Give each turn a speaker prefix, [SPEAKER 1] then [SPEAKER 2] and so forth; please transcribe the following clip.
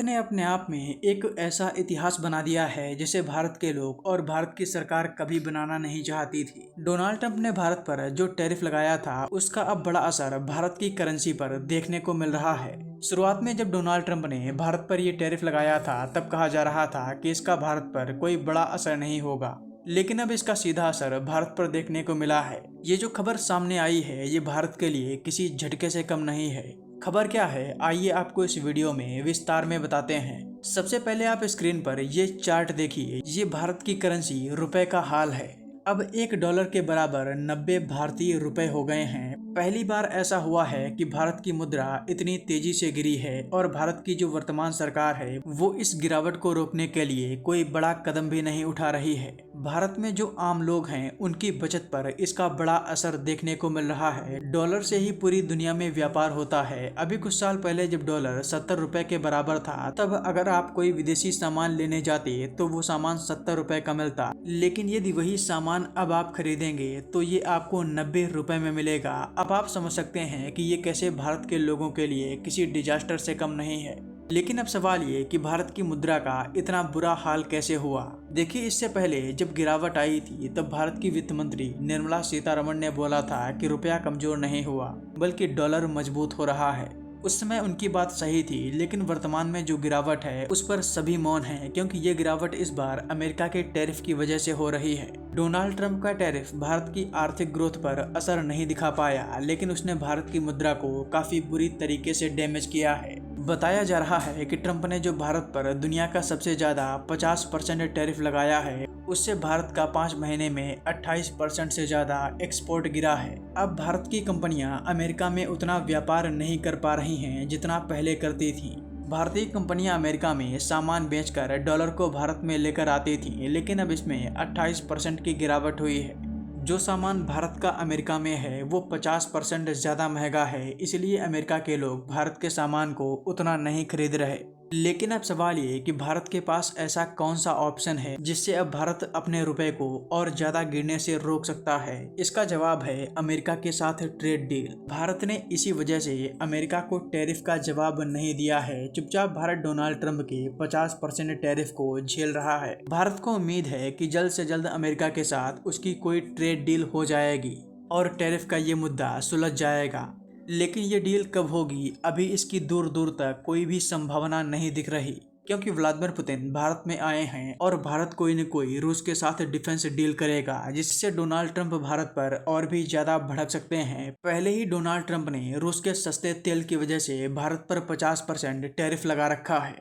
[SPEAKER 1] ने अपने आप में एक ऐसा इतिहास बना दिया है जिसे भारत के लोग और भारत की सरकार कभी बनाना नहीं चाहती थी। डोनाल्ड ट्रंप ने भारत पर जो टैरिफ लगाया था उसका अब बड़ा असर भारत की करेंसी पर देखने को मिल रहा है। शुरुआत में जब डोनाल्ड ट्रंप ने भारत पर ये टैरिफ लगाया था तब कहा जा रहा था कि इसका भारत पर कोई बड़ा असर नहीं होगा, लेकिन अब इसका सीधा असर भारत पर देखने को मिला है। ये जो खबर सामने आई है ये भारत के लिए किसी झटके से कम नहीं है। खबर क्या है, आइए आपको इस वीडियो में विस्तार में बताते हैं। सबसे पहले आप स्क्रीन पर ये चार्ट देखिए। ये भारत की करेंसी रुपए का हाल है। अब $1 के बराबर 90 भारतीय रुपए हो गए हैं। पहली बार ऐसा हुआ है कि भारत की मुद्रा इतनी तेजी से गिरी है और भारत की जो वर्तमान सरकार है वो इस गिरावट को रोकने के लिए कोई बड़ा कदम भी नहीं उठा रही है। भारत में जो आम लोग हैं उनकी बचत पर इसका बड़ा असर देखने को मिल रहा है। डॉलर से ही पूरी दुनिया में व्यापार होता है। अभी कुछ साल पहले जब डॉलर 70 रुपए के बराबर था तब अगर आप कोई विदेशी सामान लेने जाते तो वो सामान 70 रुपए का मिलता, लेकिन यदि वही सामान अब आप खरीदेंगे तो ये आपको 90 रुपए में मिलेगा। अब आप समझ सकते हैं कि ये कैसे भारत के लोगों के लिए किसी डिजास्टर से कम नहीं है। लेकिन अब सवाल ये कि भारत की मुद्रा का इतना बुरा हाल कैसे हुआ। देखिए, इससे पहले जब गिरावट आई थी तब भारत की वित्त मंत्री निर्मला सीतारमण ने बोला था कि रुपया कमजोर नहीं हुआ बल्कि डॉलर मजबूत हो रहा है। उस समय उनकी बात सही थी, लेकिन वर्तमान में जो गिरावट है उस पर सभी मौन हैं, क्योंकि ये गिरावट इस बार अमेरिका के टैरिफ की वजह से हो रही है। डोनाल्ड ट्रंप का टैरिफ भारत की आर्थिक ग्रोथ पर असर नहीं दिखा पाया, लेकिन उसने भारत की मुद्रा को काफी बुरी तरीके से डैमेज किया है। बताया जा रहा है कि ट्रंप ने जो भारत पर दुनिया का सबसे ज्यादा 50% टैरिफ लगाया है उससे भारत का 5 महीने में 28% से ज्यादा एक्सपोर्ट गिरा है। अब भारत की कंपनियां अमेरिका में उतना व्यापार नहीं कर पा रही हैं जितना पहले करती थी। भारतीय कंपनियां अमेरिका में सामान बेचकर डॉलर को भारत में लेकर आती थी, लेकिन अब इसमें 28% की गिरावट हुई है। जो सामान भारत का अमेरिका में है वो 50% ज़्यादा महंगा है, इसलिए अमेरिका के लोग भारत के सामान को उतना नहीं खरीद रहे। लेकिन अब सवाल ये कि भारत के पास ऐसा कौन सा ऑप्शन है जिससे अब भारत अपने रुपए को और ज़्यादा गिरने से रोक सकता है। इसका जवाब है अमेरिका के साथ ट्रेड डील। भारत ने इसी वजह से अमेरिका को टैरिफ का जवाब नहीं दिया है। चुपचाप भारत डोनाल्ड ट्रंप के 50% टैरिफ को झेल रहा है। भारत को उम्मीद है कि जल्द से जल्द अमेरिका के साथ उसकी कोई ट्रेड डील हो जाएगी और टैरिफ का ये मुद्दा सुलझ जाएगा। लेकिन ये डील कब होगी अभी इसकी दूर दूर तक कोई भी संभावना नहीं दिख रही, क्योंकि व्लादिमीर पुतिन भारत में आए हैं और भारत कोई न कोई रूस के साथ डिफेंस डील करेगा, जिससे डोनाल्ड ट्रंप भारत पर और भी ज्यादा भड़क सकते हैं। पहले ही डोनाल्ड ट्रंप ने रूस के सस्ते तेल की वजह से भारत पर 50% टैरिफ लगा रखा है।